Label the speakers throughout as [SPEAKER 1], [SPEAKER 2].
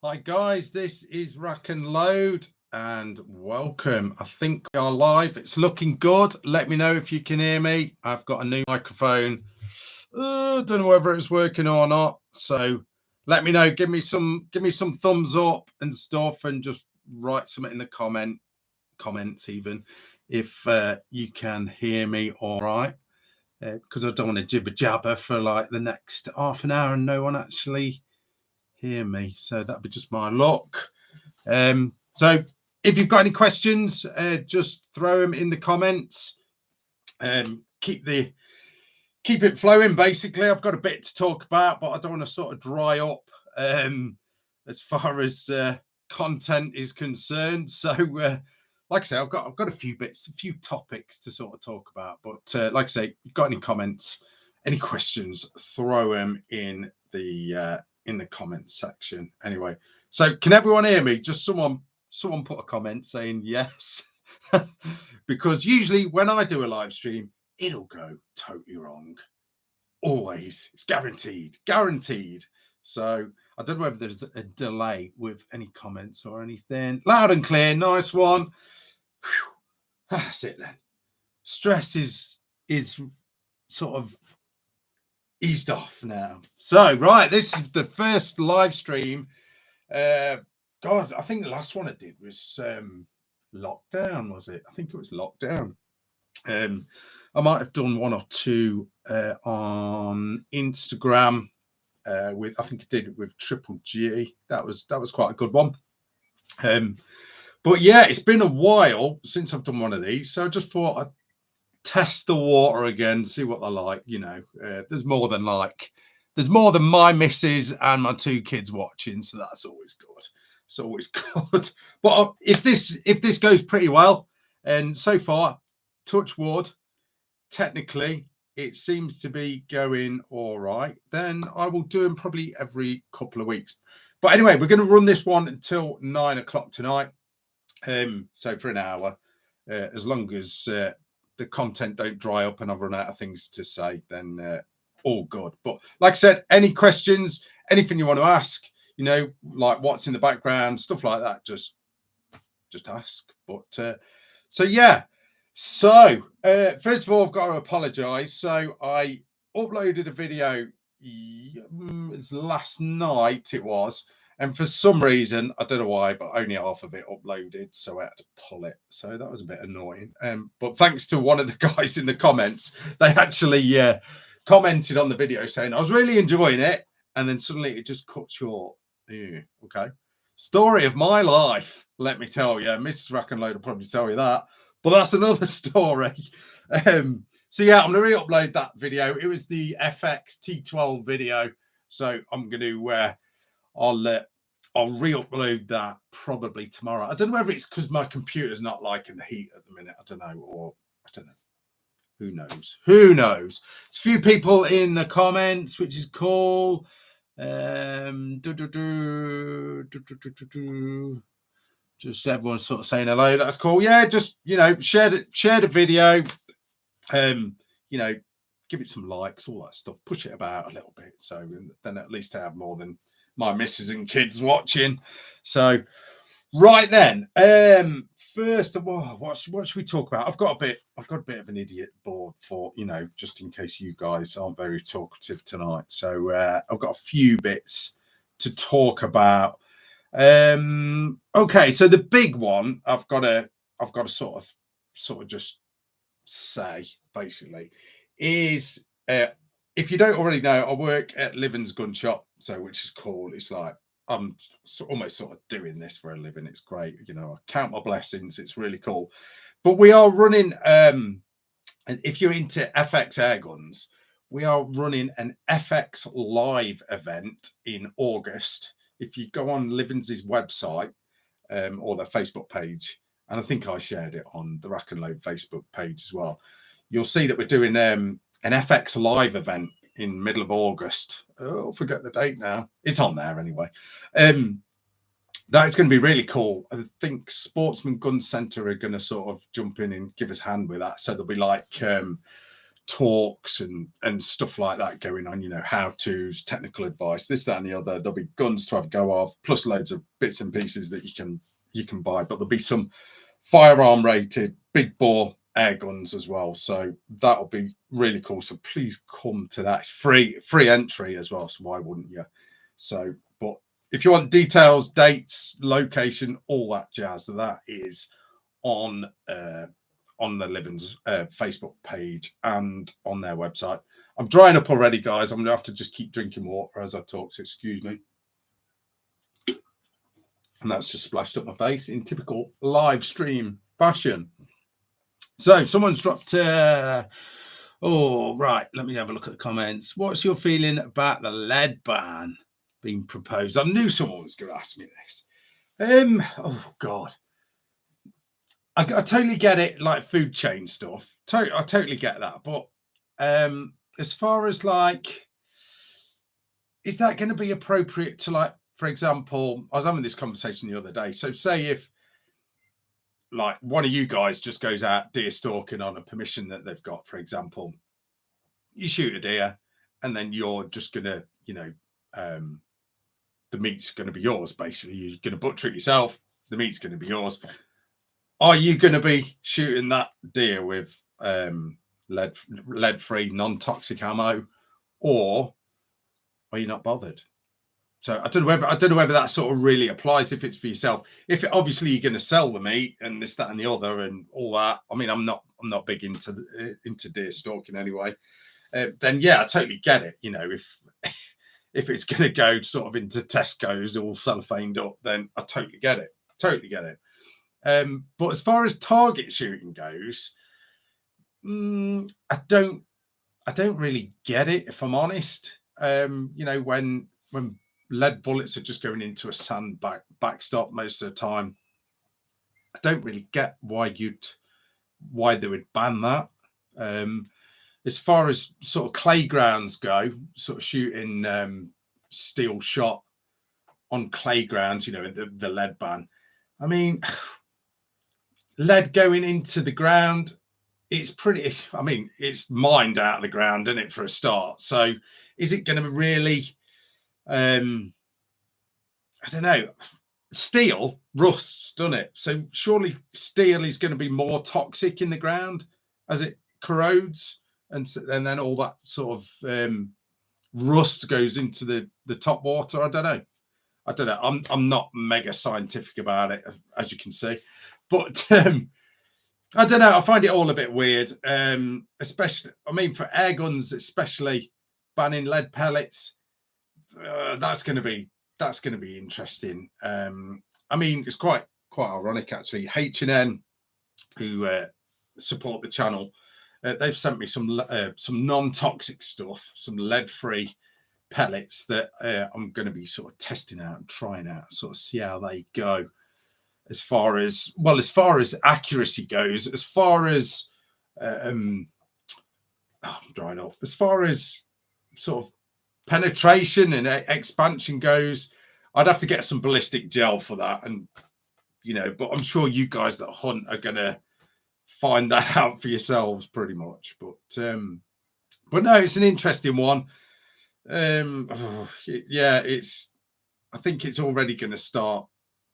[SPEAKER 1] Hi guys, this is Rack and Load and welcome. I think we are live. It's looking good. Let me know if you can hear me. I've got a new microphone. Don't know whether it's working or not. So let me know. Give me some thumbs up and stuff, and just write something in the comments even if you can hear me all right. Because I don't want to jibber jabber for like the next half an hour and no one actually hear me, so that'd be just my luck. So if you've got any questions, just throw them in the comments. Keep it flowing. Basically, I've got a bit to talk about, but I don't want to sort of dry up as far as content is concerned. So like I say, I've got a few topics to sort of talk about, but like I say, if you've got any comments, any questions, throw them in the comments section. Anyway, so can everyone hear me? Just someone put a comment saying yes. Because usually when I do a live stream, it'll go totally wrong. Always. It's guaranteed. So I don't know whether there's a delay with any comments or anything. Loud and clear. Nice one. Whew. That's it then. Stress is sort of eased off now. So right, this is the first live stream. God, I think the last one I did was lockdown, was it? I think it was lockdown. I might have done one or two on Instagram with, I think I did it with Triple G. That was quite a good one. But yeah, it's been a while since I've done one of these, so I just thought I'd test the water again, see what they're like. You know, there's more than my missus and my two kids watching, so that's always good. It's always good. But if this goes pretty well, and so far, touch wood, technically it seems to be going all right, then I will do them probably every couple of weeks. But anyway, we're going to run this one until 9 o'clock tonight. So for an hour, as long as the content don't dry up and I've run out of things to say, then all good. But like I said, any questions, anything you want to ask, you know, like what's in the background, stuff like that, just ask. But so yeah. So first of all, I've got to apologize. So I uploaded a video, it's last night it was, and for some reason, I don't know why, but only half of it uploaded, so I had to pull it. So that was a bit annoying. But thanks to one of the guys in the comments, they actually commented on the video saying I was really enjoying it, and then suddenly it just cut short. Okay. Story of my life, let me tell you. Mrs. RACKNLOAD will probably tell you that, but that's another story. So yeah, I'm going to re-upload that video. It was the FX T12 video, so I'm going to I'll re-upload that probably tomorrow. I don't know whether it's because my computer's not liking the heat at the minute. I don't know. Who knows? There's a few people in the comments, which is cool. Just everyone sort of saying hello. That's cool. Yeah, just, you know, share the video. You know, give it some likes, all that stuff. Push it about a little bit, so then at least I have more than my missus and kids watching. So right then, first of all, what should we talk about? I've got a bit of an idiot board for, you know, just in case you guys aren't very talkative tonight. So I've got a few bits to talk about. Okay, so the big one I've got to sort of just say basically is, if you don't already know, I work at Livens Gun Shop, so which is cool. It's like I'm almost sort of doing this for a living. It's great, you know. I count my blessings. It's really cool. But we are running, and if you're into FX air guns, we are running an FX live event in August. If you go on Livens' website or their Facebook page, and I think I shared it on the Rack and Load Facebook page as well, you'll see that we're doing an FX live event in middle of August. Oh, I forget the date now. It's on there anyway. That's going to be really cool. I think Sportsman Gun Centre are going to sort of jump in and give us a hand with that. So there'll be like talks and stuff like that going on, how to's, technical advice, this, that, and the other. There'll be guns to have a go of, plus loads of bits and pieces that you can buy, but there'll be some firearm rated big bore air guns as well. So that'll be really cool. So please come to that. It's free entry as well. So why wouldn't you? So, but if you want details, dates, location, all that jazz, that is on the Livens Facebook page and on their website. I'm drying up already, guys. I'm gonna have to just keep drinking water as I talk, so excuse me. And that's just splashed up my face in typical live stream fashion. So someone's dropped oh right, let me have a look at the comments. What's your feeling about the lead ban being proposed? I knew someone was going to ask me this. Oh god, I totally get it, like food chain stuff. I totally get that. But as far as like, is that going to be appropriate to, like, for example, I was having this conversation the other day. So say if like one of you guys just goes out deer stalking on a permission that they've got, for example, you shoot a deer and then you're just going to, the meat's going to be yours, basically. You're going to butcher it yourself. The meat's going to be yours. Are you going to be shooting that deer with lead-free, non-toxic ammo, or are you not bothered? So I don't know whether that sort of really applies if it's for yourself. If obviously you're going to sell the meat and this, that, and the other, and all that. I mean, I'm not big into deer stalking anyway. Then yeah, I totally get it. If it's going to go sort of into Tesco's all cellophaned up, then I totally get it. Totally get it. But as far as target shooting goes, I don't really get it, if I'm honest. When lead bullets are just going into a sand backstop most of the time, I don't really get why they would ban that. As far as sort of clay grounds go, sort of shooting steel shot on clay grounds, the lead ban. I mean, lead going into the ground, it's mined out of the ground, isn't it, for a start? So is it going to really, I don't know, steel rusts, doesn't it? So surely steel is going to be more toxic in the ground as it corrodes, and then all that sort of rust goes into the top water. I don't know. I'm not mega scientific about it, as you can see, but I don't know. I find it all a bit weird, especially, for air guns, especially banning lead pellets. That's going to be interesting. It's quite ironic actually. H&N, who support the channel, they've sent me some non-toxic stuff, some lead-free pellets that I'm going to be sort of testing out and trying out, sort of see how they go. As far as accuracy goes, as far as I'm drying off, as far as sort of penetration and expansion goes, I'd have to get some ballistic gel for that, and but I'm sure you guys that hunt are gonna find that out for yourselves pretty much. But no, it's an interesting one. Yeah, I think it's already going to start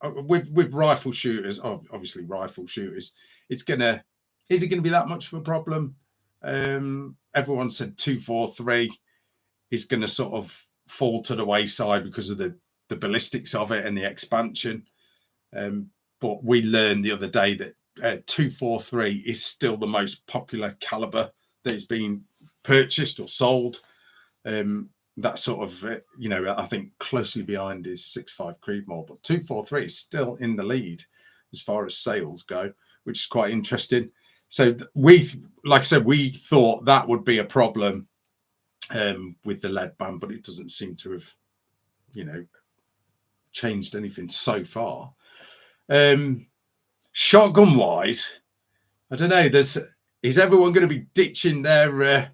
[SPEAKER 1] with rifle shooters. Obviously rifle shooters, is it going to be that much of a problem? Everyone said 243 is going to sort of fall to the wayside because of the ballistics of it and the expansion. But we learned the other day that 243 is still the most popular caliber that is being purchased or sold. That sort of, I think closely behind is 6.5 Creedmoor, but 243 is still in the lead as far as sales go, which is quite interesting. So like I said, we thought that would be a problem with the lead ban, but it doesn't seem to have, changed anything so far. Shotgun wise, I don't know. Is everyone going to be ditching their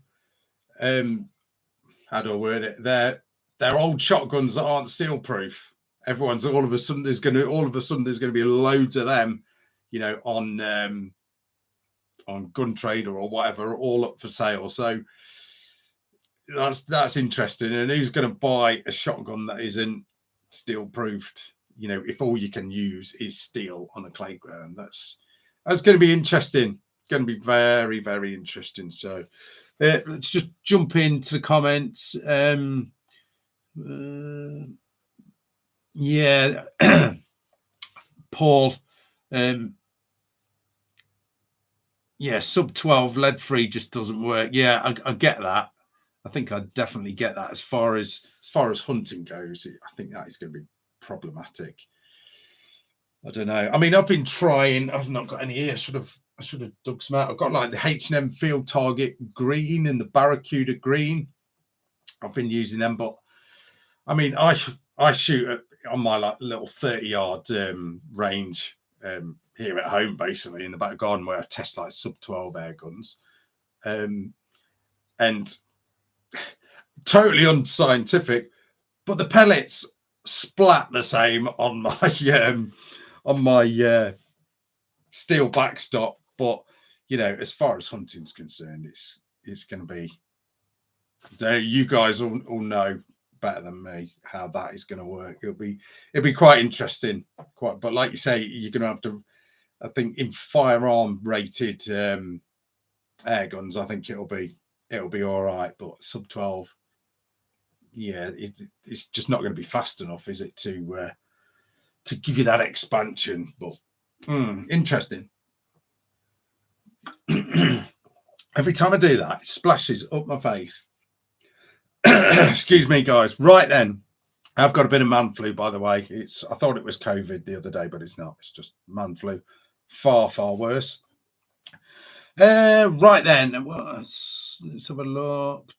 [SPEAKER 1] how do I word it? Their old shotguns that aren't steel proof? Everyone's all of a sudden there's going to be loads of them, on on Gun Trader or whatever, all up for sale. So that's interesting. And who's going to buy a shotgun that isn't steel proofed? You know, if all you can use is steel on a playground, that's going to be interesting. Going to be very, very interesting. So let's just jump into the comments. Yeah, Paul. Yeah, sub 12 lead free just doesn't work. Yeah, I get that. I think I definitely get that. As far as hunting goes, I think that is going to be problematic. I don't know. I mean, I've been trying. I've not got any here. I should have dug some out. I've got like the H&M Field Target green and the Barracuda green. I've been using them, but I mean, I shoot on my like little 30-yard range here at home, basically in the back garden, where I test like sub 12 air guns, and totally unscientific, but the pellets splat the same on my steel backstop. But you know, as far as hunting's concerned, it's going to be. You guys all know better than me how that is going to work. It'll be quite interesting. But like you say, you're going to have to. I think in firearm rated air guns, I think it'll be all right. But sub 12, yeah, it's just not going to be fast enough, is it, to give you that expansion? But interesting. Every time I do that, it splashes up my face. Excuse me, guys. Right then, I've got a bit of man flu, by the way. I thought it was COVID the other day, but it's not. It's just man flu. Far, far worse. Right then, let's have a look.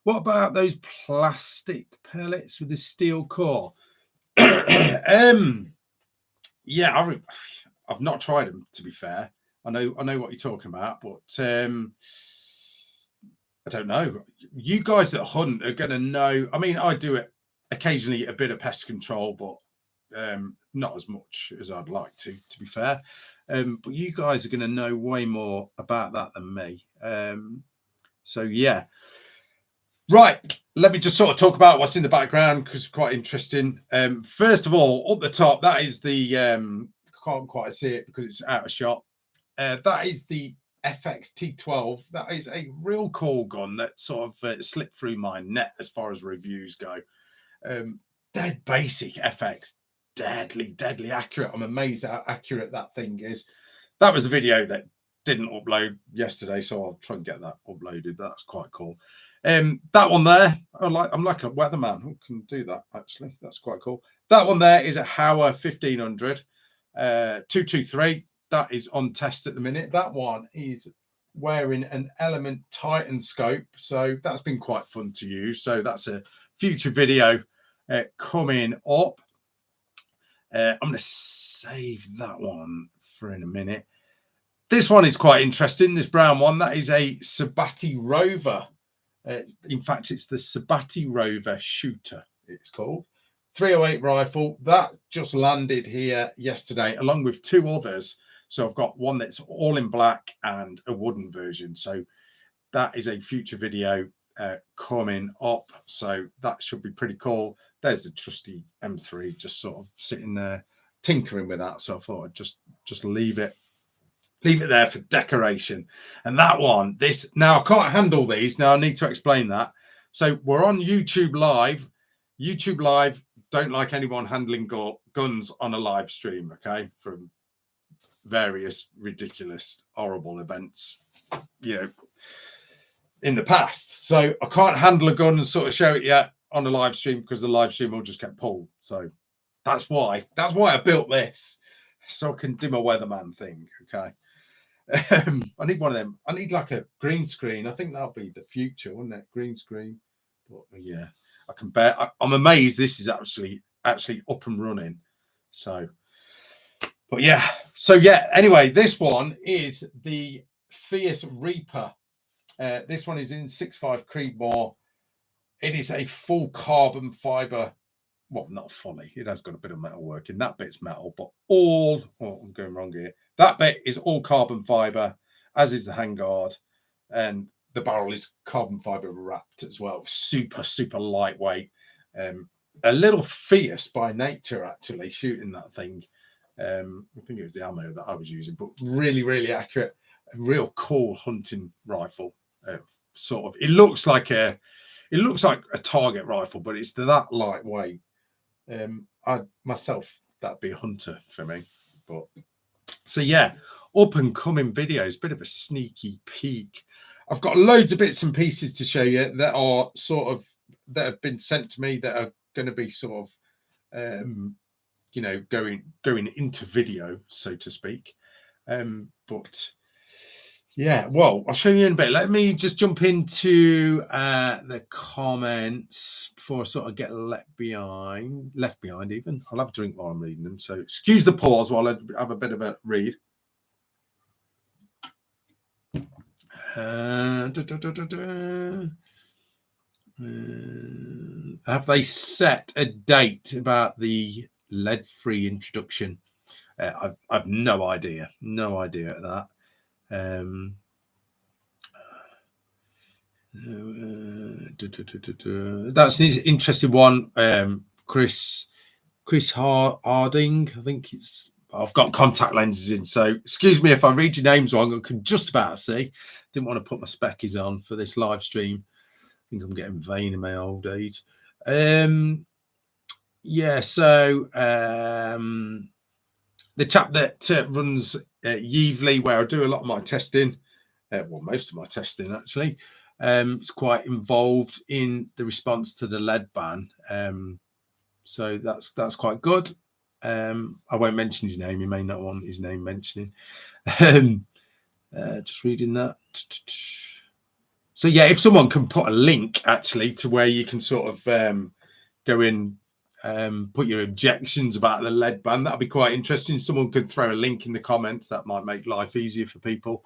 [SPEAKER 1] What about those plastic pellets with the steel core? Yeah, I've not tried them, to be fair. I know what you're talking about, but I don't know. You guys that hunt are going to know. I mean, I do it occasionally, a bit of pest control, but not as much as I'd like to be fair. But you guys are going to know way more about that than me. So yeah. Right. Let me just sort of talk about what's in the background, because it's quite interesting. First of all, up the top, that is the can't quite see it because it's out of shot. That is the FX T12. That is a real cool gun that sort of slipped through my net as far as reviews go. Dead basic FX, deadly accurate. I'm amazed how accurate that thing is. That was a video that didn't upload yesterday, so I'll try and get that uploaded. That's quite cool. That one there, I'm like a weatherman who can do that, actually. That's quite cool. That one there is a Hauer 1500 223. That is on test at the minute. That one is wearing an Element Titan scope, so that's been quite fun to use. So that's a future video coming up. I'm going to save that one for in a minute. This one is quite interesting. This brown one, that is a Sabatti Rover. In fact, it's the Sabatti Rover Shooter, it's called. 308 rifle. That just landed here yesterday, along with two others. So I've got one that's all in black and a wooden version. So that is a future video coming up. So that should be pretty cool. There's the trusty M3 just sort of sitting there tinkering with that. So I thought I'd just leave it there for decoration. And that one, now I can't handle these. Now I need to explain that. So we're on YouTube Live. YouTube Live don't like anyone handling guns on a live stream, okay? From various ridiculous, horrible events, you know, in the past. So I can't handle a gun and sort of show it yet on a live stream, because the live stream will just get pulled. So that's why I built this, so I can do my weatherman thing, okay? I need one of them. I need like a green screen. I think that'll be the future, wouldn't it? Green screen. But yeah, I can bear. I'm amazed this is actually up and running. So, but yeah. So yeah. Anyway, this one is the Fierce Reaper. This one is in 6.5 Creedmoor. It is a full carbon fiber well, not fully. It has got a bit of metal work in that bit's metal, but all, oh, I'm going wrong here. That bit is all carbon fiber, as is the handguard, and the barrel is carbon fiber wrapped as well. Super, super lightweight. A little fierce by nature, actually, shooting that thing. I think it was the ammo that I was using, but really, really accurate. A real cool hunting rifle. Sort of, it looks like a target rifle, but it's that lightweight. I myself, that'd be a hunter for me. But so yeah, up and coming videos, bit of a sneaky peek. I've got loads of bits and pieces to show you that are sort of that have been sent to me that are going to be sort of you know, going into video, so to speak. But yeah, well, I'll show you in a bit. Let me just jump into the comments before I sort of get left behind even. I'll have a drink while I'm reading them. So excuse the pause while I have a bit of a read. Have they set a date about the lead-free introduction? I've no idea. No idea at that. That's an interesting one. Chris Harding, I think it's. I've got contact lenses in, so excuse me if I read your names wrong. I can just about see. Didn't want to put my speckies on for this live stream. I think I'm getting vain in my old age. Yeah, so the chap that runs Yeevely, where I do a lot of my testing, well, most of my testing actually, is quite involved in the response to the lead ban. So that's quite good. I won't mention his name. He may not want his name mentioning. Just reading that. So yeah, if someone can put a link actually to where you can sort of go in, put your objections about the lead ban, that'd be quite interesting. Someone could throw a link in the comments. That might make life easier for people.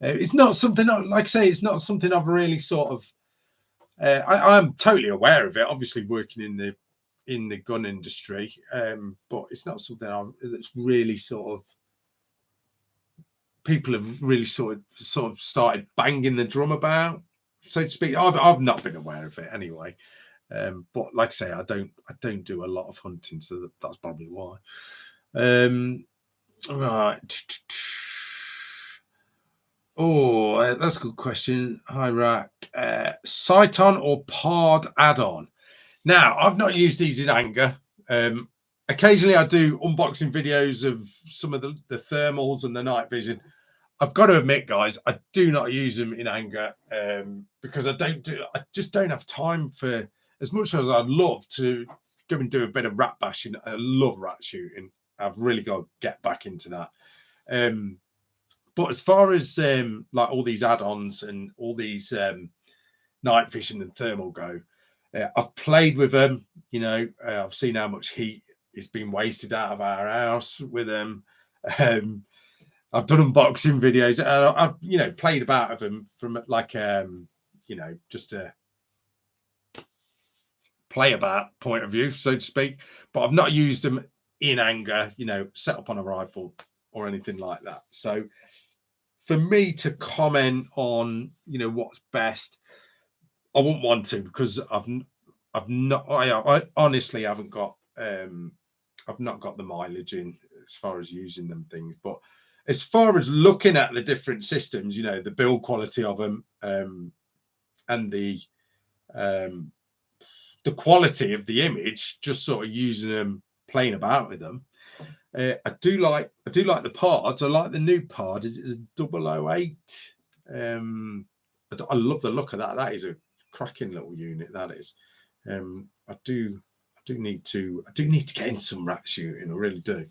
[SPEAKER 1] It's not something, like I say, it's not something I've really sort of. I'm totally aware of it. Obviously, working in the gun industry, but it's not something that's really sort of. People have really sort of started banging the drum about, so to speak. I've not been aware of it anyway. But like I say, I don't do a lot of hunting, so that's probably why. Right. Oh, that's a good question. Hi, Rack. Sight on or PARD add-on? Now, I've not used these in anger. Occasionally, I do unboxing videos of some of the thermals and the night vision. I've got to admit, guys, I do not use them in anger because I just don't have time for, as much as I'd love to go and do a bit of rat bashing. I love rat shooting. I've really got to get back into that. But as far as like all these add-ons and all these night vision and thermal go, I've played with them. You know, I've seen how much heat is being wasted out of our house with them. I've done unboxing videos. I've played about with them from like just a play about point of view, so to speak. But I've not used them in anger, set up on a rifle or anything like that. So for me to comment on what's best, I wouldn't want to, because I honestly haven't got I've not got the mileage in as far as using them things. But as far as looking at the different systems, the build quality of them and the quality of the image, just sort of using them, playing about with them. I do like the parts. I like the new part. Is it a 008? I love the look of that. That is a cracking little unit. That is. I do need to get in some rat shooting. I really do.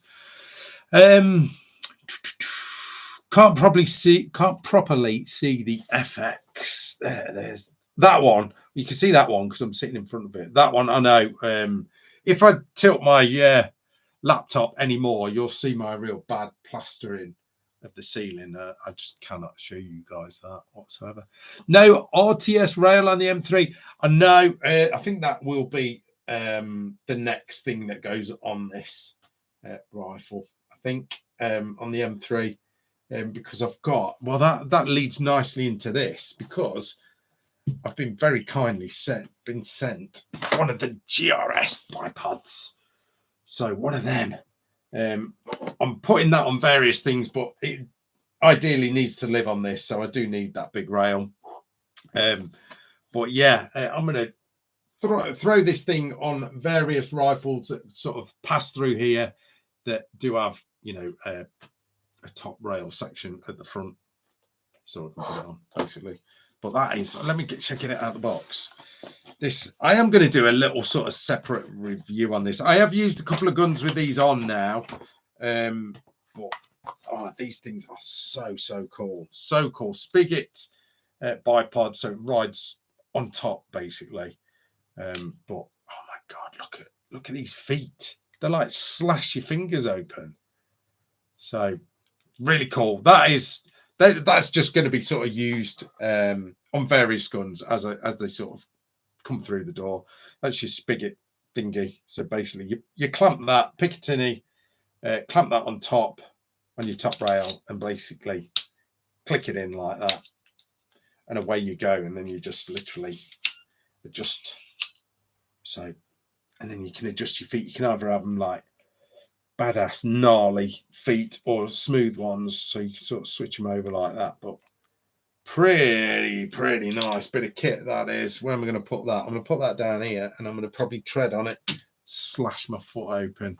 [SPEAKER 1] Can't properly see the FX. There's that one. You can see that one because I'm sitting in front of it. That one I know. If I tilt my laptop anymore, you'll see my real bad plastering of the ceiling. I just cannot show you guys that whatsoever. No RTS rail on the M3. I know. I think that will be the next thing that goes on this rifle, I think, on the M3, because I've got, well, that leads nicely into this, because I've been very kindly sent one of the GRS bipods. So one of them. I'm putting that on various things, but it ideally needs to live on this, so I do need that big rail. But yeah, I'm going to throw this thing on various rifles that sort of pass through here that do have, you know, a top rail section at the front, so I can put it on basically. But that is, let me check it out of the box. This, I am going to do a little sort of separate review on this. I have used a couple of guns with these on now, but oh, these things are so cool, so cool. Spigot bipod, so it rides on top basically. But oh my god, look at these feet. They're like slash your fingers open. So really cool. That's just going to be sort of used on various guns as they sort of come through the door. That's your spigot thingy. So basically you clamp that Picatinny, clamp that on top, on your top rail, and basically click it in like that, and away you go. And then you just literally adjust. So, and then you can adjust your feet. You can either have them like badass gnarly feet or smooth ones, so you can sort of switch them over like that. But pretty nice bit of kit that is. Where am I going to put that? I'm going to put that down here, and I'm going to probably tread on it, slash my foot open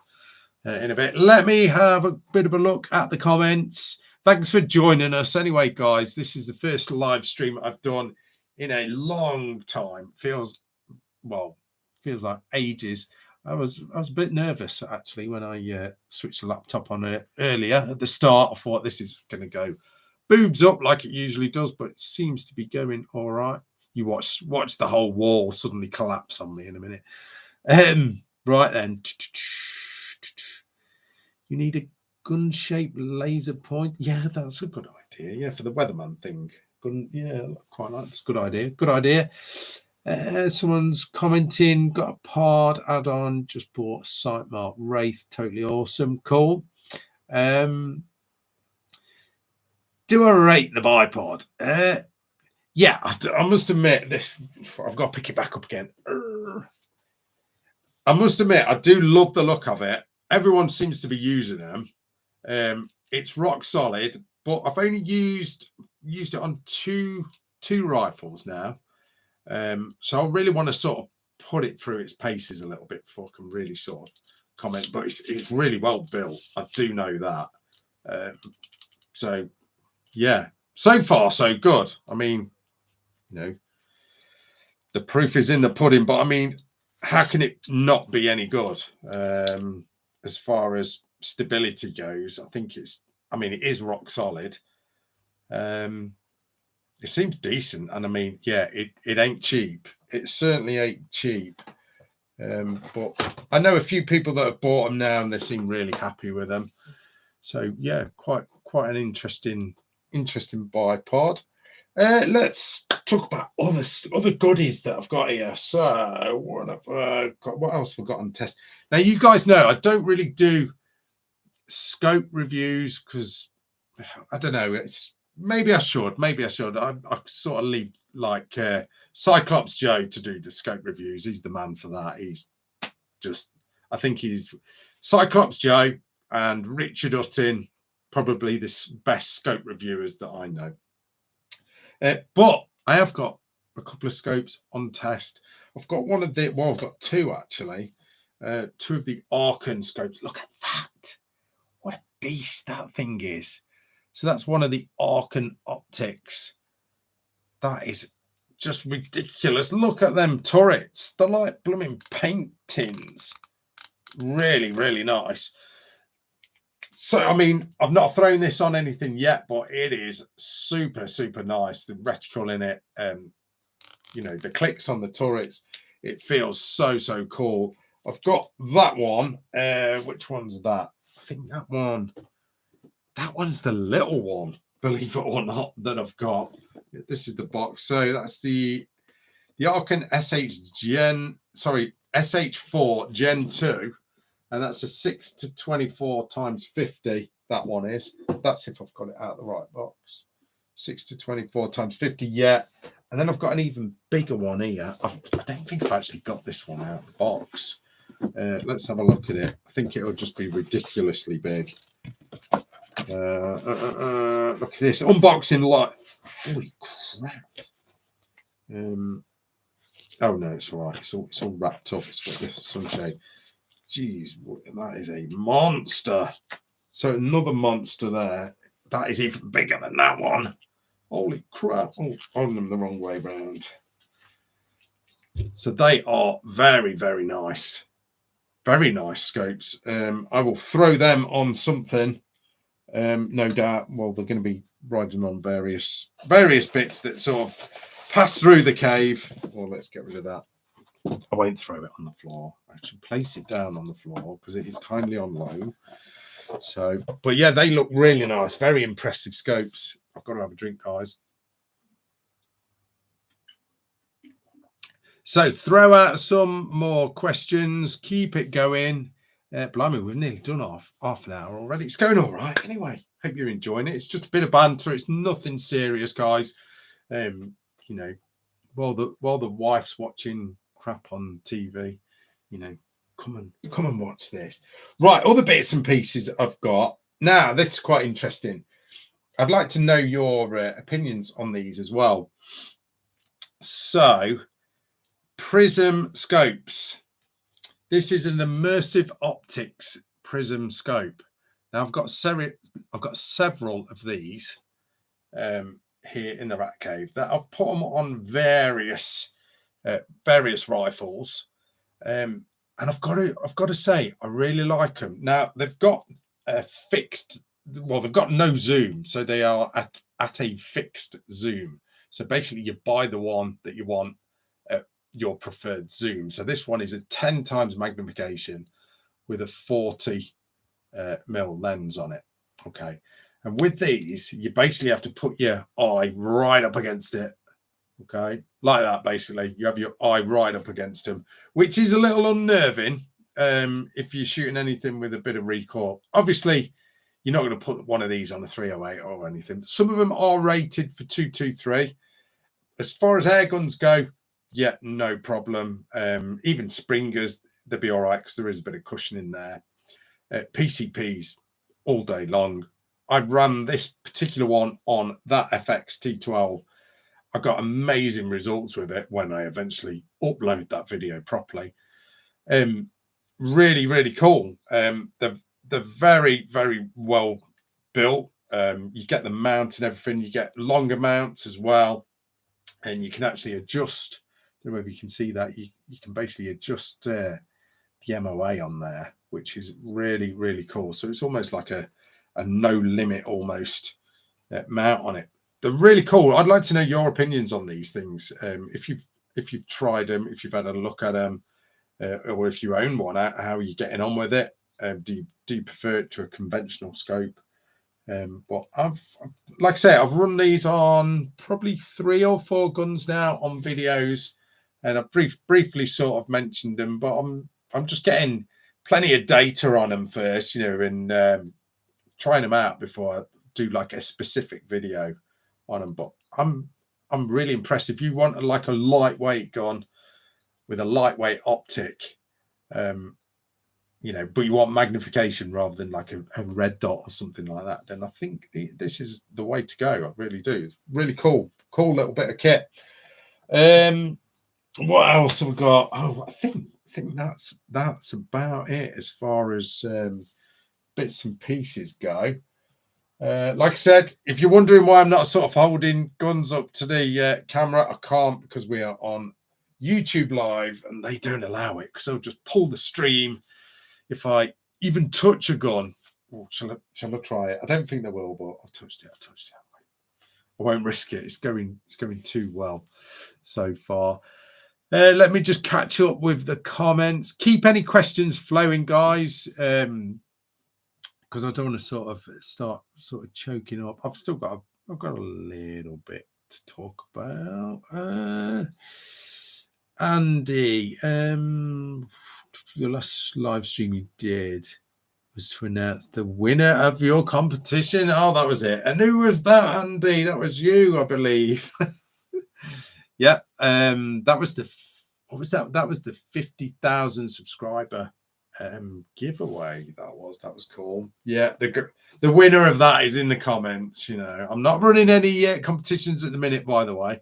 [SPEAKER 1] in a bit. Let me have a bit of a look at the comments. Thanks for joining us anyway, guys. This is the first live stream I've done in a long time. Feels like ages. I was a bit nervous actually when I switched the laptop on earlier at the start. I thought this is going to go boobs up like it usually does, but it seems to be going all right. You watch the whole wall suddenly collapse on me in a minute. Right then, you need a gun-shaped laser point. Yeah, that's a good idea. Yeah, for the weatherman thing. Yeah, quite like. That's a good idea. Good idea. Someone's commenting, got a pod add-on, just bought a Sight Mark Wraith, totally awesome, cool. Do I rate the bipod? Yeah, I must admit this. I've got to pick it back up again. I must admit, I do love the look of it. Everyone seems to be using them. It's rock solid, but I've only used it on two rifles now. So I really want to sort of put it through its paces a little bit before I can really sort of comment. But it's really well built. I do know that. So yeah, so far so good. I mean, you know, the proof is in the pudding. But I mean, how can it not be any good? As far as stability goes, I think it is rock solid. It seems decent, and I mean, yeah, it ain't cheap. It certainly ain't cheap. But I know a few people that have bought them now, and they seem really happy with them. So yeah, quite an interesting bipod. Let's talk about other goodies that I've got here. So what else have I got on test? Now you guys know I don't really do scope reviews because I don't know. Maybe I should. I sort of leave like Cyclops Joe to do the scope reviews. He's the man for that. I think he's Cyclops Joe and Richard Hutton, probably the best scope reviewers that I know. But I have got a couple of scopes on test. I've got I've got two actually. Two of the Arcan scopes. Look at that. What a beast that thing is. So that's one of the Arcan optics. That is just ridiculous. Look at them turrets. They're like blooming paint tins. Really, really nice. So, I mean, I've not thrown this on anything yet, but it is super, super nice. The reticle in it, you know, the clicks on the turrets, it feels so, so cool. I've got that one. Which one's that? I think that one's the little one, believe it or not, that I've got. This is the box. So that's the Arcan SH4 Gen 2, and that's a 6 to 24 times 50. That one is. That's if I've got it out of the right box. 6 to 24 times 50, yeah. And then I've got an even bigger one here. I don't think I've actually got this one out of the box. Let's have a look at it. I think it'll just be ridiculously big. Look at this unboxing lot. Holy crap! Oh no, it's all right. It's all wrapped up. It's got this sunshade. Jeez, that is a monster. So another monster there. That is even bigger than that one. Holy crap! Oh, holding them the wrong way round. So they are very, very nice. Very nice scopes. I will throw them on something. No doubt. Well, they're going to be riding on various bits that sort of pass through the cave. Well, let's get rid of that. I won't throw it on the floor. I should place it down on the floor because it is kindly on loan. So, but yeah, they look really nice. Very impressive scopes. I've got to have a drink, guys. So throw out some more questions. Keep it going. Blimey, we've nearly done half an hour already. It's going all right. Anyway, hope you're enjoying it. It's just a bit of banter. It's nothing serious, guys. You know, while the wife's watching crap on TV, you know, come and watch this. Right, other bits and pieces I've got. Now, this is quite interesting. I'd like to know your opinions on these as well. So, Prism scopes. This is an immersive optics Prism scope. Now I've got several of these here in the Rat Cave that I've put them on various rifles, and I've got to say I really like them. Now they've got a fixed. Well, they've got no zoom, so they are at a fixed zoom. So basically, you buy the one that you want at your preferred zoom. So this one is a 10 times magnification with a 40 mil lens on it. Okay, and with these, you basically have to put your eye right up against it. Okay, like that. Basically, you have your eye right up against them, which is a little unnerving if you're shooting anything with a bit of recoil. Obviously, you're not going to put one of these on a 308 or anything. Some of them are rated for 223. As far as air guns go, yeah, no problem. Even Springers, they'll be all right because there is a bit of cushion in there. PCPs all day long. I ran this particular one on that FX T12. I got amazing results with it when I eventually upload that video properly. Really, really cool. They're very, very well built. You get the mount and everything. You get longer mounts as well. And you can actually adjust. I don't know if you can see that. You can basically adjust the MOA on there, which is really, really cool. So it's almost like a no limit almost mount on it. They're really cool. I'd like to know your opinions on these things. If you've tried them, if you've had a look at them, or if you own one, how are you getting on with it? Do you prefer it to a conventional scope? But like I say, I've run these on probably 3 or 4 guns now on videos, and I've briefly sort of mentioned them, but I'm just getting plenty of data on them first, you know, and trying them out before I do like a specific video on them. But I'm really impressed. If you want like a lightweight gun with a lightweight optic, you know, but you want magnification rather than like a red dot or something like that, then I think this is the way to go. I really do. It's really cool little bit of kit. What else have we got? Oh, I think that's about it as far as bits and pieces go. Like I said, if you're wondering why I'm not sort of holding guns up to the camera, I can't, because we are on YouTube Live and they don't allow it, because they'll just pull the stream if I even touch a gun. Oh, shall I try it? I don't think they will, but I've touched it. I won't risk it. It's going too well so far. Let me just catch up with the comments. Keep any questions flowing, guys, because I don't want to sort of start choking up. I've got a little bit to talk about. Andy, your last live stream you did was to announce the winner of your competition. Oh, that was it. And who was that, Andy? That was you, I believe. Yeah. That was the, what was that? That was the 50,000 subscriber giveaway. That was cool. Yeah. The winner of that is in the comments. You know, I'm not running any competitions at the minute, by the way.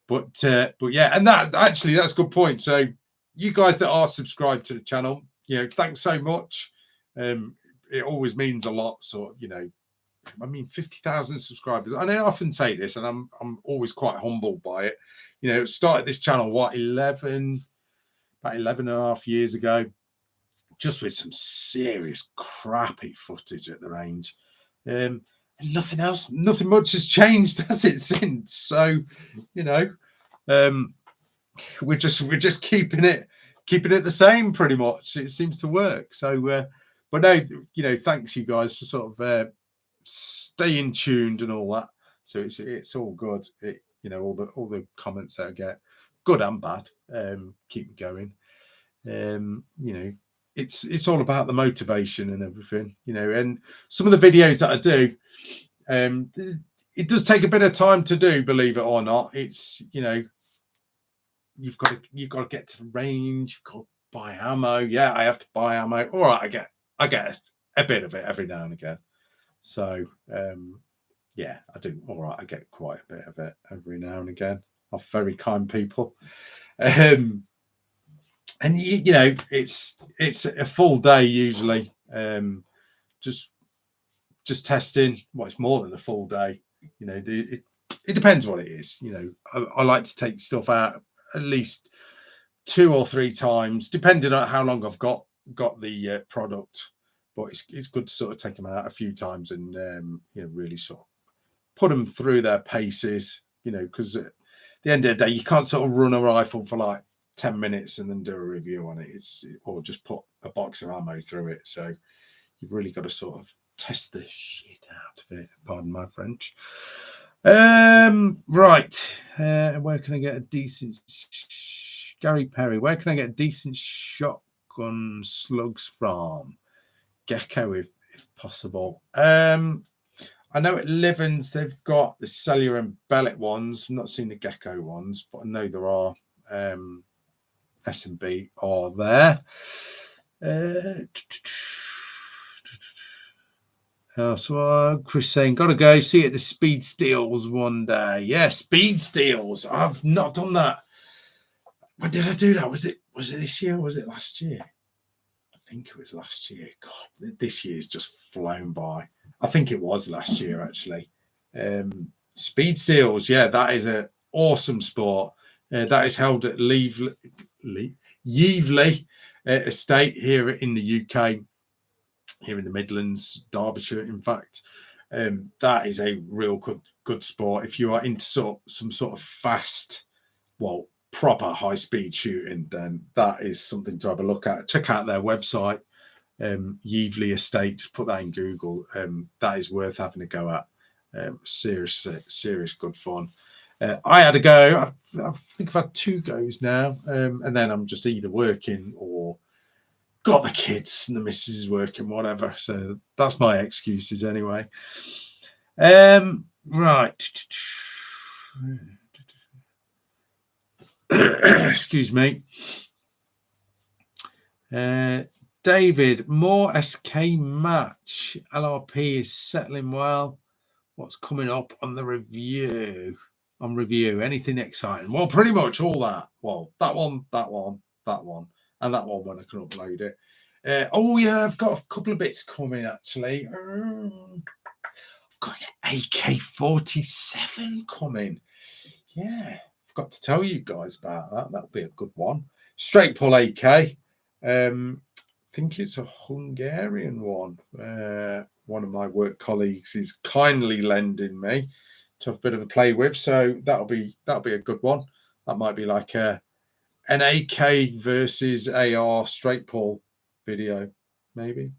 [SPEAKER 1] But yeah, and that's a good point. So you guys that are subscribed to the channel, you know, thanks so much. It always means a lot. So, you know, I mean, 50,000 subscribers. And I often say this, and I'm always quite humbled by it. You know, started this channel, about 11 and a half years ago, just with some serious crappy footage at the range. And nothing much has changed, has it, since? So, you know, we're just keeping it the same, pretty much. It seems to work. So, but no, you know, thanks you guys for sort of staying tuned and all that. So it's all good. You know, all the comments that I get, good and bad, keep me going. You know, it's all about the motivation and everything. You know, and some of the videos that I do, it does take a bit of time to do, believe it or not. It's, you know, you've got to get to the range. You've got to buy ammo. Yeah, I have to buy ammo. All right, I get a bit of it every now and again. So yeah, I do. All right, I get quite a bit of it every now and again off very kind people. And you know, it's a full day usually. Just testing. Well, it's more than a full day. You know, it depends what it is. You know, I like to take stuff out at least 2 or 3 times, depending on how long I've got the product. But it's good to sort of take them out a few times and you know, really sort of put them through their paces. You know, because at the end of the day, you can't sort of run a rifle for like 10 minutes and then do a review on it. Or just put a box of ammo through it. So you've really got to sort of test the shit out of it. Pardon my French. Right. Where can I get a decent Gary Perry? Where can I get a decent shotgun slugs from? Gecko, if possible. I know at Livens they've got the cellular and bellet ones. I've not seen the Gecko ones, but I know there are. S&B are there. So Chris saying, gotta go see it at the Speed Steels one day. Yeah, Speed Steels. I've not done that. When did I do that? Was it this year or was it last year? I think it was last year. God, this year's just flown by. I think it was last year, actually. Speed Steels, yeah, that is an awesome sport. That is held at Yevley Estate here in the UK, here in the Midlands, Derbyshire, in fact. That is a real good sport. If you are into some sort of fast, well, proper high-speed shooting, then that is something to have a look at. Check out their website, Yevley Estate. Just put that in Google. That is worth having a go at. Serious good fun. I had a go. I think I've had 2 goes now, and then I'm just either working or got the kids and the missus is working, whatever. So that's my excuses anyway. Right. Excuse me. David, more SK match. LRP is settling well. What's coming up on the review? Anything exciting? Well, pretty much all that. Well, that one, and that one when I can upload it. Oh yeah, I've got a couple of bits coming actually. I've got an AK-47 coming. Yeah, forgot to tell you guys about that. That'll be a good one. Straight pull AK. I think it's a Hungarian one. One of my work colleagues is kindly lending me to have a bit of a play with, so that'll be a good one. That might be like an AK versus AR straight pull video, maybe.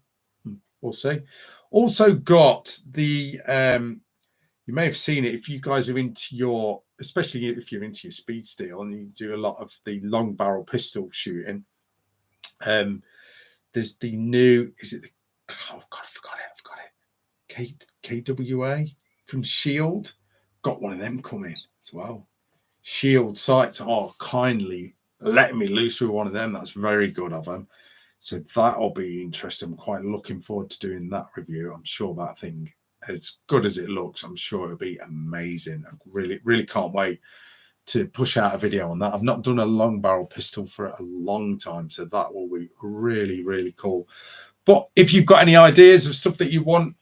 [SPEAKER 1] We'll see. Also got the you may have seen it if you guys are into your especially if you're into your speed steel and you do a lot of the long barrel pistol shooting. There's the new, is it the, oh God, I forgot it. KWA from Shield. Got one of them coming as well. Shield sights are kindly letting me loose with one of them. That's very good of them. So that'll be interesting. I'm quite looking forward to doing that review. I'm sure that thing, as good as it looks, I'm sure it'll be amazing. I really can't wait to push out a video on that. I've not done a long barrel pistol for a long time, so that will be really cool. But if you've got any ideas of stuff that you want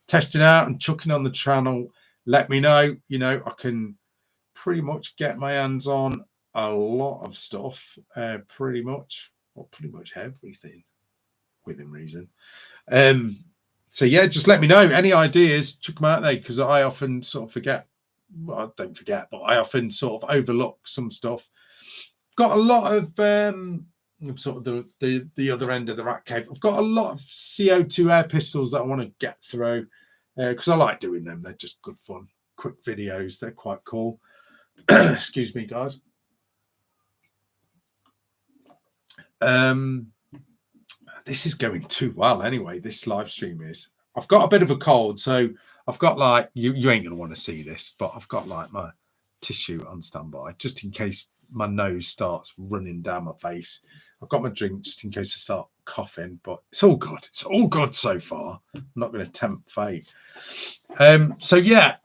[SPEAKER 1] testing out and chucking on the channel, let me know. You know, I can pretty much get my hands on a lot of stuff, pretty much everything within reason. So yeah, just let me know any ideas, chuck them out there, because I often sort of forget. Well, I don't forget, but I often sort of overlook some stuff. Got a lot of sort of the other end of the rat cave. I've got a lot of CO2 air pistols that I want to get through because I like doing them. They're just good fun, quick videos. They're quite cool. Excuse me, guys. This is going too well anyway. This live stream is. I've got a bit of a cold, so I've got like you ain't gonna want to see this, but I've got like my tissue on standby just in case my nose starts running down my face. I've got my drink just in case I start coughing, but it's all good. It's all good so far. I'm not going to tempt fate. So yeah,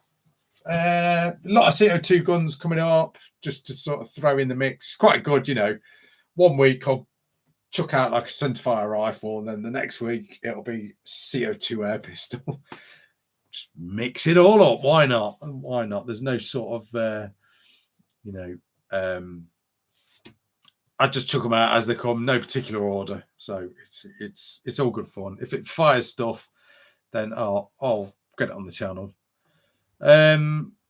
[SPEAKER 1] a lot of CO2 guns coming up just to sort of throw in the mix. Quite good, you know. 1 week I'll chuck out like a centerfire rifle, and then the next week it'll be CO2 air pistol. Just mix it all up. Why not? Why not? There's no sort of, you know, I just chuck them out as they come, no particular order. So it's all good fun. If it fires stuff, then I'll get it on the channel.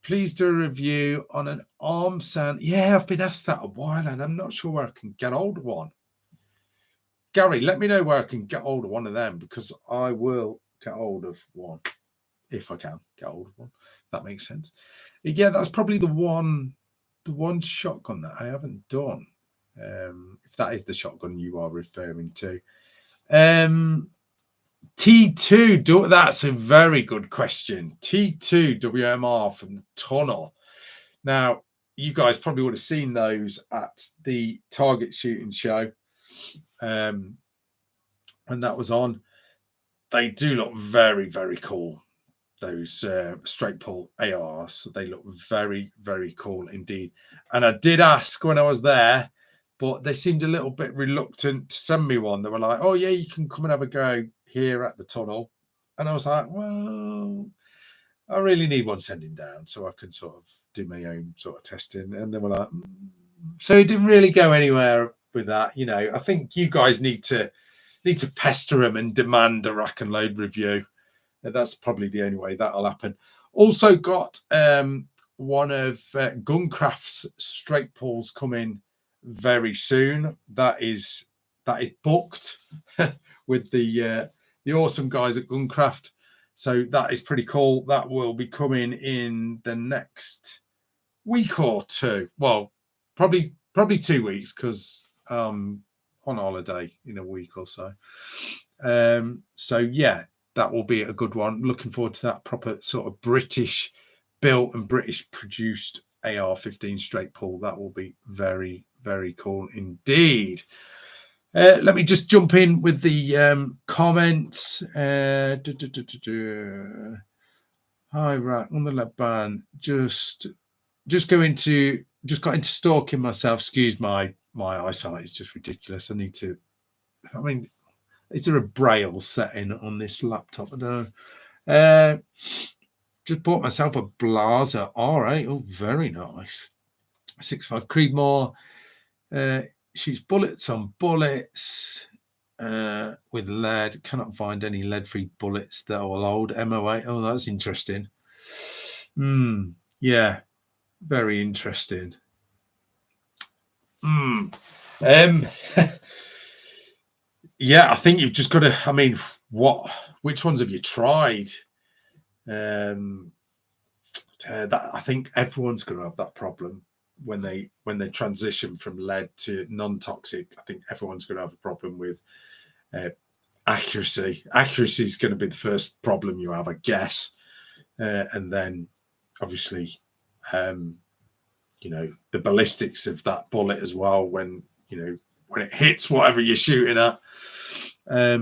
[SPEAKER 1] Please do a review on an arm sound. Yeah, I've been asked that a while, and I'm not sure where I can get hold of one. Gary, let me know where I can get hold of one of them, because I will get hold of one if I can get hold of one. If that makes sense. Yeah, that's probably the one shotgun that I haven't done. If that is the shotgun you are referring to. T2, that's a very good question. T2 WMR from the tunnel. Now, you guys probably would have seen those at the target shooting show. And that was on. They do look very cool. Those straight pull ARs, they look very cool indeed. And I did ask when I was there, but they seemed a little bit reluctant to send me one. They were like, oh yeah, you can come and have a go here at the tunnel. And I was like, well, I really need one sending down so I can sort of do my own sort of testing. And they were like, so it didn't really go anywhere with that. You know, I think you guys need to pester them and demand a rack and load review. That's probably the only way that'll happen. Also got one of Guncraft's straight pulls coming very soon. That is booked with the awesome guys at Guncraft. So that is pretty cool. That will be coming in the next week or two. Well, probably 2 weeks, because on holiday in a week or so. So yeah, that will be a good one. Looking forward to that proper sort of British built and British produced AR-15 straight pull. That will be very cool indeed. Let me just jump in with the comments. Hi, Rack on the lab ban. Just got into stalking myself. Excuse my eyesight is just ridiculous. I mean, is there a braille setting on this laptop? I don't know. Just bought myself a Blaser R8. Oh, very nice. 6.5 Creedmoor. Shoots bullets on bullets with lead. Cannot find any lead-free bullets that will hold MO8. Oh, that's interesting. Yeah, very interesting. Yeah, I think you've just got to. I mean, which ones have you tried? that I think everyone's going to have that problem when they transition from lead to non-toxic. I think everyone's going to have a problem with accuracy. Accuracy is going to be the first problem you have, I guess, and then obviously, the ballistics of that bullet as well. When when it hits whatever you're shooting at. Let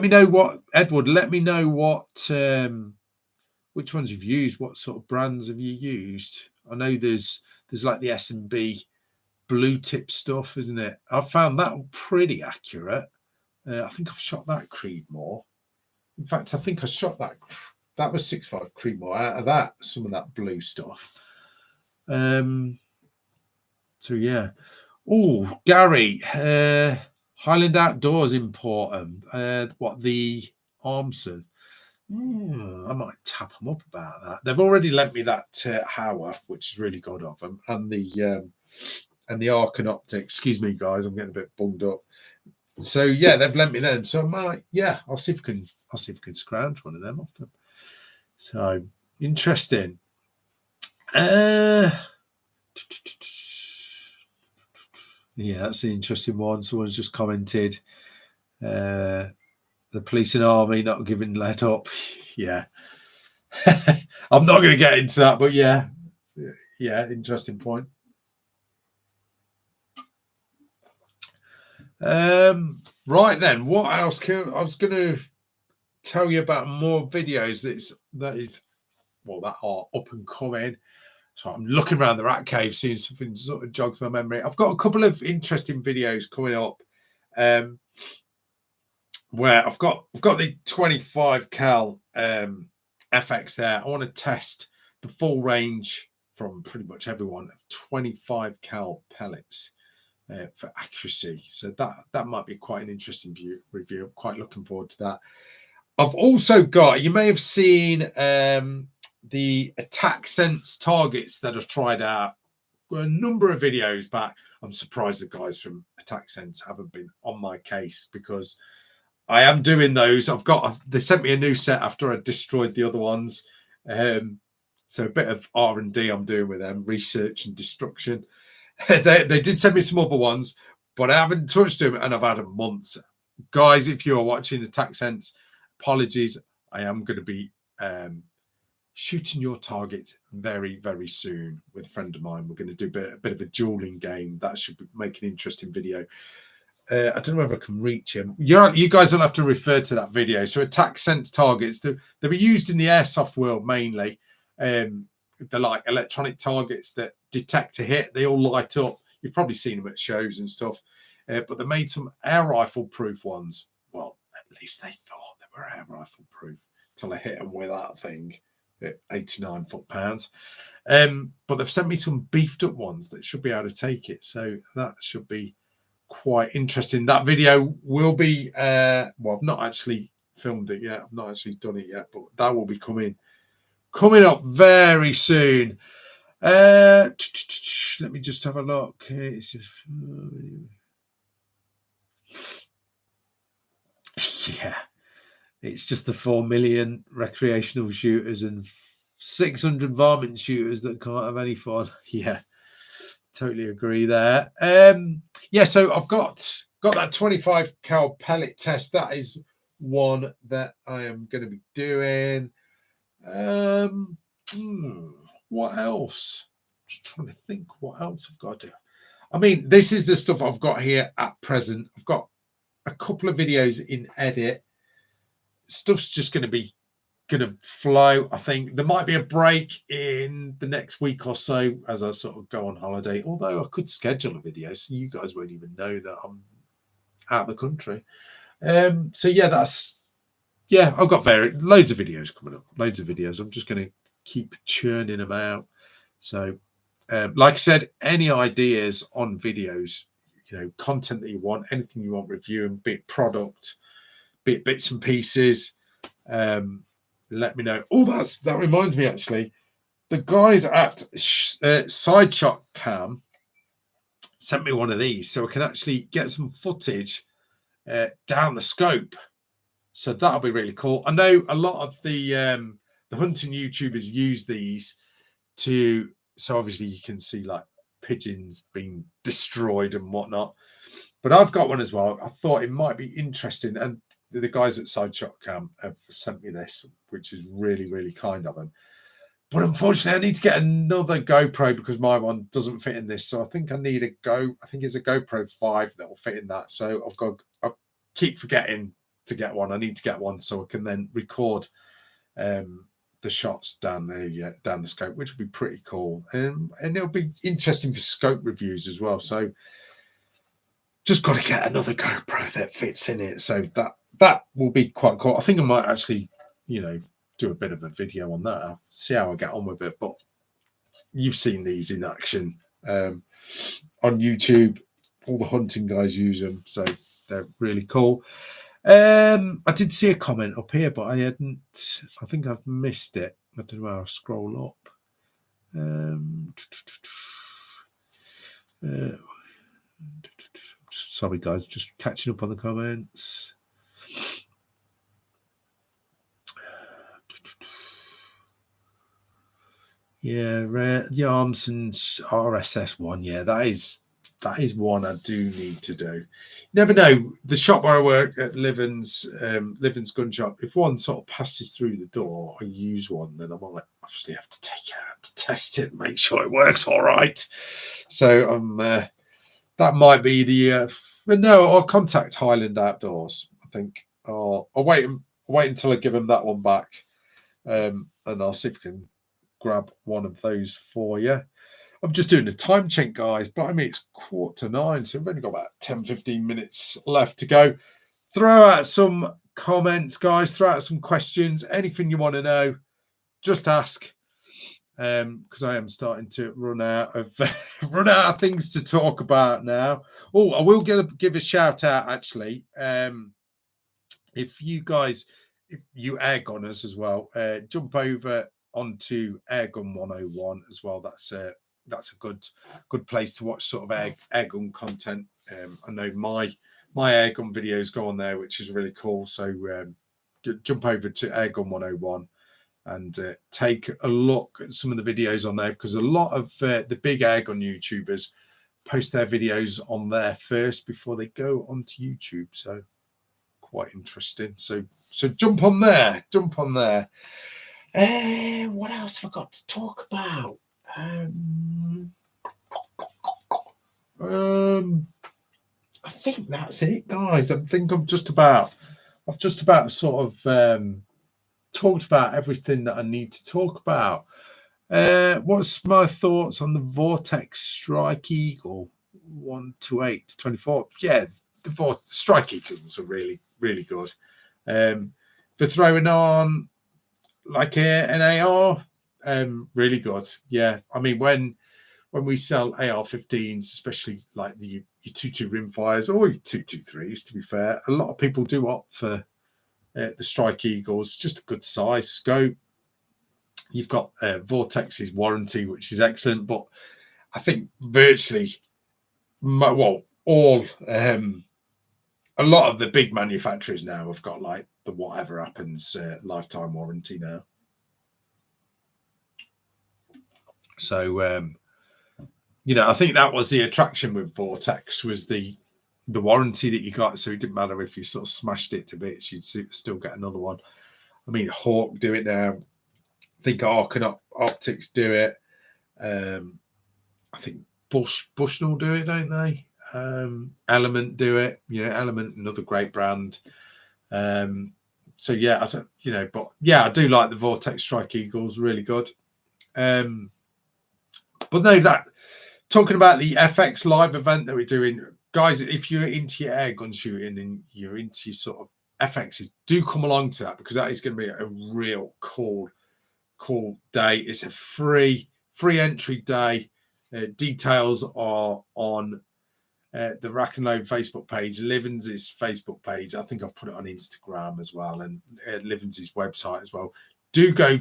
[SPEAKER 1] me know what, Edward, let me know what which ones you've used, what sort of brands have you used. I know there's like the S&B blue tip stuff, isn't it? I found that pretty accurate. I think I've shot that Creedmoor. In fact, I think I shot that was 6.5 Creedmoor out of that, some of that blue stuff. So yeah. Oh, Gary, Highland Outdoors important. What, the Armson? I might tap them up about that. They've already lent me that Hauer, which is really good of them, and the Arcan Optic. Excuse me, guys, I'm getting a bit bunged up. So yeah, they've lent me them. So I might, I'll see if we can scrounge one of them off them. So interesting. Yeah, that's an interesting one. Someone's just commented, the police and army not giving let up. Yeah. I'm not going to get into that, but yeah, interesting point. Right then, what else? I was going to tell you about more videos that are up and coming. So I'm looking around the rat cave, seeing something sort of jogs my memory. I've got a couple of interesting videos coming up, where I've got the 25 cal FX there. I want to test the full range from pretty much everyone of 25 cal pellets for accuracy. So that might be quite an interesting review. I'm quite looking forward to that. I've also got, you may have seen the Attack Sense targets that I've tried out a number of videos back. I'm surprised the guys from Attack Sense haven't been on my case, because I am doing those. They sent me a new set after I destroyed the other ones. So a bit of R&D I'm doing with them, research and destruction. They did send me some other ones, but I haven't touched them, and I've had them months. Guys, if you're watching Attack Sense, apologies. I am going to be shooting your target very, very soon with a friend of mine. We're going to do a bit of a dueling game. That should make an interesting video. I don't know whether I can reach him. You guys will have to refer to that video. So Attack Sense targets, they were used in the airsoft world mainly. They're like electronic targets that detect a hit. They all light up. You've probably seen them at shows and stuff. But they made some air rifle proof ones. Well, at least they thought they were air rifle proof till I hit them with that thing at 89 foot-pounds. But they've sent me some beefed up ones that should be able to take it. So that should be quite interesting. That video will be I've not actually filmed it yet. I've not actually done it yet, but that will be coming up very soon. Let me just have a look. It's just it's just the 4 million recreational shooters and 600 varmint shooters that can't have any fun. Yeah, totally agree there. So I've got that 25 cal pellet test. That is one that I am going to be doing. What else? Just trying to think what else I've got to do. I mean, this is the stuff I've got here at present. I've got a couple of videos in edit. Stuff's just going to flow. I think there might be a break in the next week or so as I sort of go on holiday, although I could schedule a video so you guys won't even know that I'm out of the country. I've got loads of videos coming up, loads of videos. I'm just going to keep churning them out. So like I said, any ideas on videos, content that you want, anything you want reviewing, be it product, be it bits and pieces, let me know. That reminds me, actually, the guys at Side Shot Cam sent me one of these, so I can actually get some footage down the scope. So that'll be really cool. I know a lot of the the hunting YouTubers use these to, so obviously you can see like pigeons being destroyed and whatnot. But I've got one as well. I thought it might be interesting, and the guys at Sideshot Cam have sent me this, which is really, really kind of them. But unfortunately, I need to get another GoPro because my one doesn't fit in this. So I think I need I think it's a GoPro 5 that will fit in that. So I keep forgetting to get one. I need to get one so I can then record the shots down the scope, which would be pretty cool. And it'll be interesting for scope reviews as well. So just got to get another GoPro that fits in it. So that will be quite cool. I think I might actually, do a bit of a video on that. I'll see how I get on with it. But you've seen these in action on YouTube. All the hunting guys use them, so they're really cool. I did see a comment up here, but I think I've missed it. I don't know how I'll scroll up. Sorry, guys, just catching up on the comments. Yeah, the Armson's RSS one. Yeah, that is one I do need to do. You never know. The shop where I work at Livens Gun Shop, if one sort of passes through the door, I use one, then I might obviously have to take it out to test it and make sure it works all right. So that might be the. But no, I'll contact Highland Outdoors. I think I'll wait until I give them that one back, and I'll see if I can grab one of those for you. I'm just doing a time check, guys, but I mean, it's 8:45, so we've only got about 10-15 minutes left to go. Throw out some comments, guys. Throw out some questions. Anything you want to know, just ask, because I am starting to run out of things to talk about now. Oh, I will give a shout out, actually. If you air gunners as well, jump over onto Airgun 101 as well. That's a good place to watch sort of airgun content. I know my airgun videos go on there, which is really cool. So jump over to Airgun 101 and take a look at some of the videos on there, because a lot of the big airgun YouTubers post their videos on there first before they go onto YouTube. So quite interesting. So jump on there. What else have I got to talk about? I think that's it, guys. I think I've just about sort of talked about everything that I need to talk about. What's my thoughts on the Vortex Strike Eagle 128-24? Yeah, the Strike Eagles are really, really good. For throwing on like an AR, really good. Yeah, I mean, when we sell AR-15s, especially like your 2.2 rimfires or your 2.23s, to be fair, a lot of people do opt for the Strike Eagles. Just a good size scope. You've got Vortex's warranty, which is excellent, but I think virtually, a lot of the big manufacturers now have got like the whatever happens lifetime warranty now. So I think that was the attraction with Vortex, was the warranty that you got. So it didn't matter if you sort of smashed it to bits, you'd still get another one. I mean, Hawk do it now. I think Arc and Optics do it. I think Bushnell do it, don't they? Element do it. Element, another great brand. So yeah, I don't, but yeah, I do like the Vortex Strike Eagles, really good. But no, that talking about the FX live event that we're doing, guys, if you're into your air gun shooting and you're into sort of FXs, do come along to that, because that is going to be a real cool day. It's a free entry day. Details are on the RACKNLOAD Facebook page, Livens' Facebook page. I think I've put it on Instagram as well, and Livens' website as well. Do go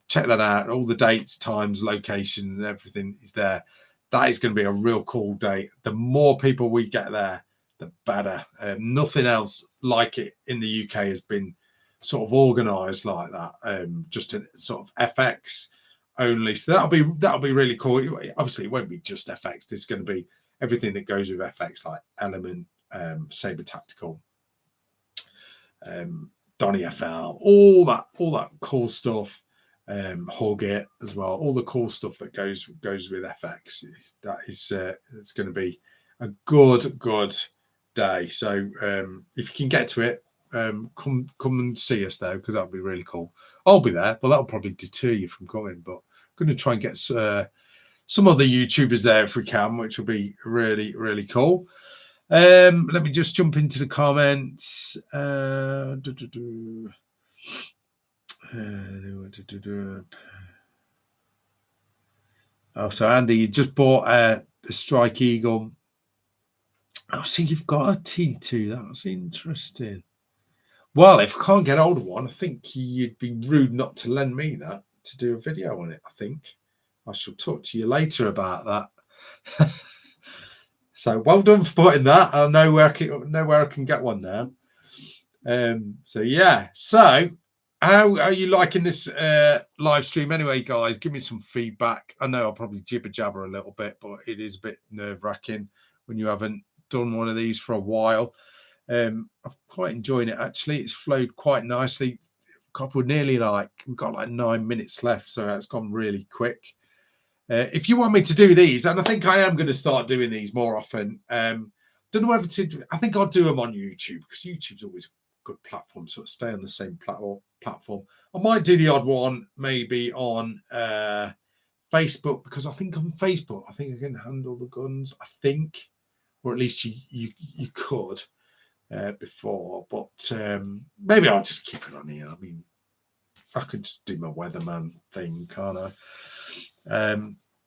[SPEAKER 1] check that out. All the dates, times, location, and everything is there. That is going to be a real cool day. The more people we get there, the better. Nothing else like it in the UK has been sort of organised like that, just a sort of FX only. So that'll be really cool. Obviously, it won't be just FX. There's going to be everything that goes with FX, like Element, Saber Tactical, Donny FL, all that cool stuff. Hug It as well, all the cool stuff that goes with FX. That is it's going to be a good day. So if you can get to it, come and see us though, because that'll be really cool. I'll be there, but that'll probably deter you from coming. But I'm going to try and get some other YouTubers there if we can, which will be really cool. Let me just jump into the comments. Oh, so Andy, you just bought the Strike Eagle. Oh, so you've got a T2. That's interesting. Well, if I can't get hold of one, I think you'd be rude not to lend me that to do a video on it. I think I shall talk to you later about that. So well done for putting that. I know where I can get one now. So yeah. So how are you liking this live stream anyway, guys? Give me some feedback. I know I'll probably jibber jabber a little bit, but it is a bit nerve-wracking when you haven't done one of these for a while. I'm quite enjoying it actually. It's flowed quite nicely. God, we've got like 9 minutes left, so it's gone really quick. If you want me to do these, and I think I am going to start doing these more often. Don't know whether to. I think I'll do them on YouTube, because YouTube's always a good platform, sort of stay on the same platform. I might do the odd one maybe on Facebook, because I think on Facebook I think I can handle the guns. I think, or at least you could before, but maybe I'll just keep it on here. I mean, I could just do my weatherman thing, can't I?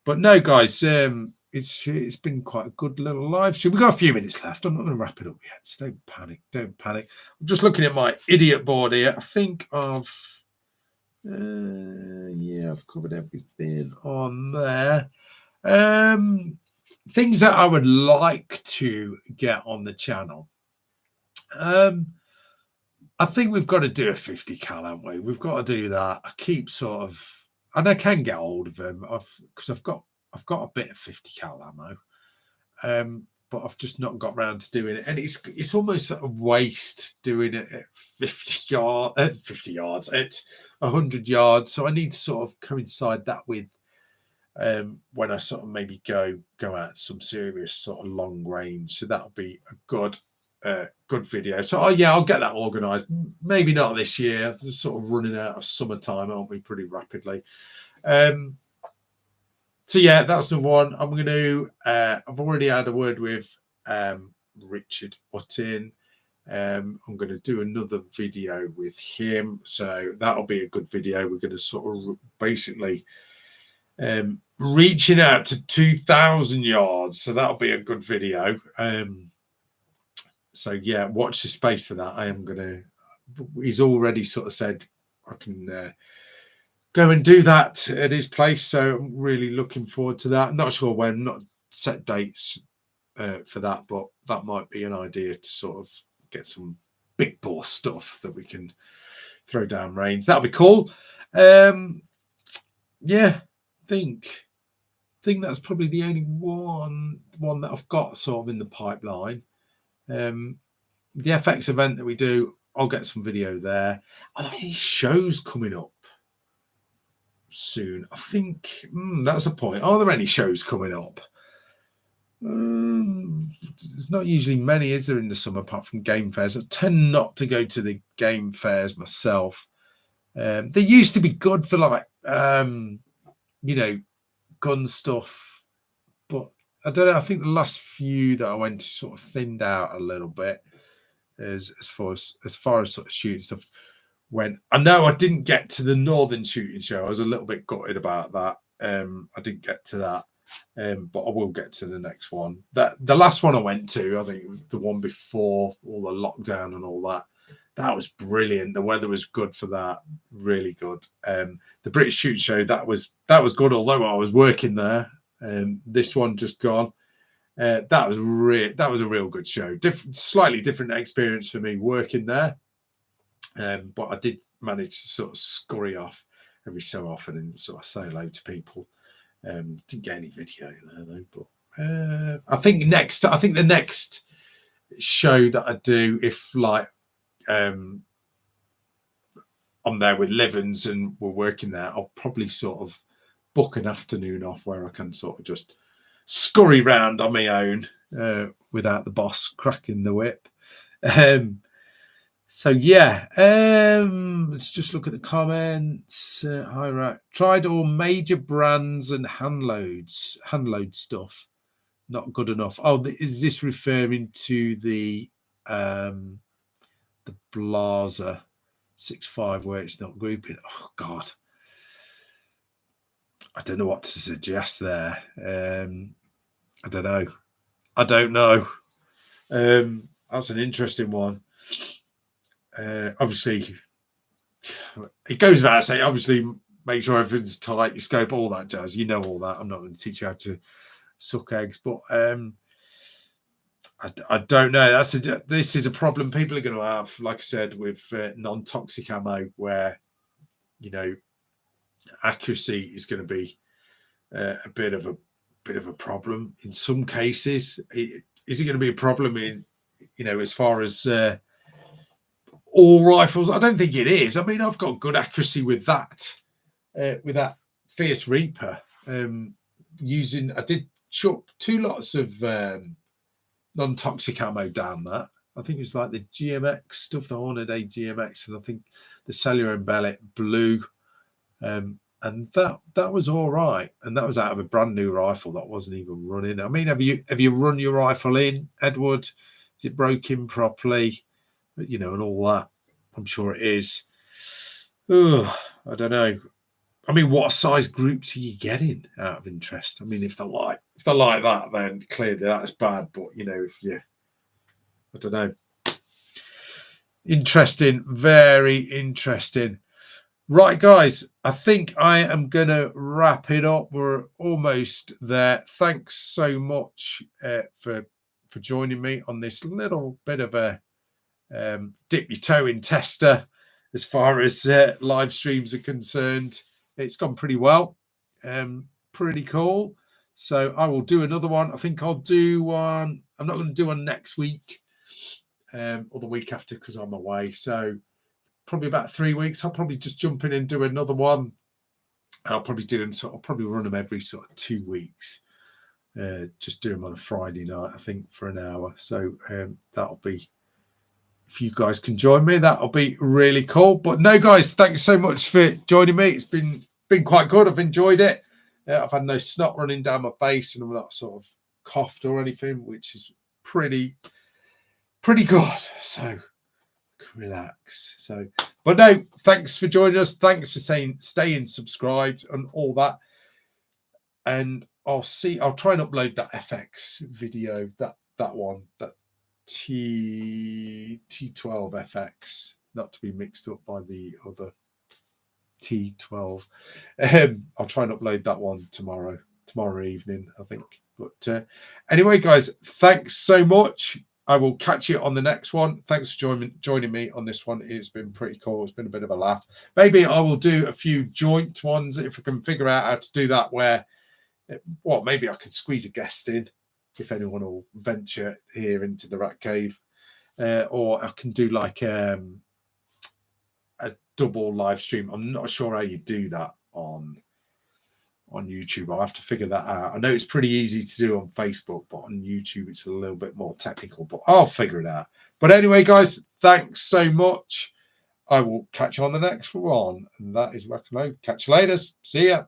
[SPEAKER 1] But no, guys, it's been quite a good little live stream. We've got a few minutes left. I'm not going to wrap it up yet, so don't panic. I'm just looking at my idiot board here. I think I've covered everything on there. Things that I would like to get on the channel. I think we've got to do a 50 cal, haven't we? We've got to do that. I keep sort of, and I can get hold of them because I've got a bit of 50 cal ammo, but I've just not got around to doing it. And it's almost a waste doing it at 50 yards at 100 yards. So I need to sort of coincide that with when I sort of maybe go out some serious sort of long range. So that'll be a good video. So I'll get that organized. Maybe not this year. We're sort of running out of summertime, aren't we, pretty rapidly? So yeah, that's number one. I'm going to I've already had a word with Richard Uttin. I'm going to do another video with him, so that'll be a good video. We're going to sort of basically reaching out to 2,000 yards, so that'll be a good video. So yeah, watch the space for that. I am gonna. He's already sort of said I can go and do that at his place. So I'm really looking forward to that. Not sure when, not set dates for that, but that might be an idea to sort of get some big bore stuff that we can throw down range. That'll be cool. Yeah, I think that's probably the only one that I've got sort of in the pipeline. The FX event that we do, I'll get some video there. Are there any shows coming up soon? I think that's a point. Are there any shows coming up? There's not usually many, is there, in the summer, apart from game fairs? I tend not to go to the game fairs myself. They used to be good for like gun stuff, but I don't know. I think the last few that I went to sort of thinned out a little bit as far as sort of shooting stuff went. I know I didn't get to the Northern Shooting Show. I was a little bit gutted about that. I didn't get to that, but I will get to the next one. The last one I went to, I think it was the one before all the lockdown and all that. That was brilliant. The weather was good for that, really good. The British Shoot Show, that was good, although I was working there. This one just gone. That was a real good show. Slightly different experience for me working there. But I did manage to sort of scurry off every so often and sort of say hello to people. Didn't get any video there though, but I think the next show that I do, if like I'm there with Livens and we're working there, I'll probably sort of book an afternoon off where I can sort of just scurry round on my own without the boss cracking the whip. So yeah, let's just look at the comments. Hi, right. Tried all major brands and hand load stuff. Not good enough. Oh, is this referring to the Blazer 6.5 where it's not grouping? Oh God, I don't know what to suggest there. I don't know. That's an interesting one. Obviously, it goes without saying, obviously, make sure everything's tight, your scope, all that jazz. You know all that. I'm not going to teach you how to suck eggs, but I don't know. This is a problem people are going to have, like I said, with non-toxic ammo, where, you know, accuracy is going to be a bit of a problem in some cases. Is it going to be a problem in, you know, as far as all rifles? I don't think it is. I mean, I've got good accuracy with that Fierce Reaper. I did chuck 2 lots of non-toxic ammo down that. I think it's like the GMX stuff, the Hornady GMX, and I think the Cellular and Bellet Blue. And that was all right. And that was out of a brand new rifle that wasn't even running. I mean, have you run your rifle in, Edward? Is it broken properly? You know, and all that. I'm sure it is. Oh, I don't know. I mean, what size groups are you getting out of interest? I mean, if they're like that, then clearly that's bad. But you know, I don't know. Interesting, very interesting. Right, guys, I think I am going to wrap it up. We're almost there. Thanks so much for joining me on this little bit of a dip your toe in tester as far as live streams are concerned. It's gone pretty well. Pretty cool. So I will do another one. I think I'll do one. I'm not going to do one next week or the week after because I'm away. So probably about 3 weeks. I'll probably just jump in and do another one. I'll probably do them. So I'll probably run them every sort of 2 weeks. Just do them on a Friday night, I think, for an hour. So that'll be, if you guys can join me, that'll be really cool. But no, guys, thanks so much for joining me. It's been quite good. I've enjoyed it. I've had no snot running down my face, and I'm not sort of coughed or anything, which is pretty good. So relax. So, but no, thanks for joining us. Thanks for staying subscribed and all that. And I'll try and upload that FX video, that one, that T12 FX, not to be mixed up by the other T12. I'll try and upload that one tomorrow evening, I think. But anyway, guys, thanks so much. I will catch you on the next one. Thanks for joining me on this one. It's been pretty cool. It's been a bit of a laugh. Maybe I will do a few joint ones if I can figure out how to do that, where, well, maybe I could squeeze a guest in if anyone will venture here into the Rat Cave, or I can do like a double live stream. I'm not sure how you do that on YouTube. I'll have to figure that out. I know it's pretty easy to do on Facebook, but on YouTube it's a little bit more technical, but I'll figure it out. But anyway, guys, thanks so much. I will catch you on the next one, and that is RACKNLOAD. Catch you later. See ya.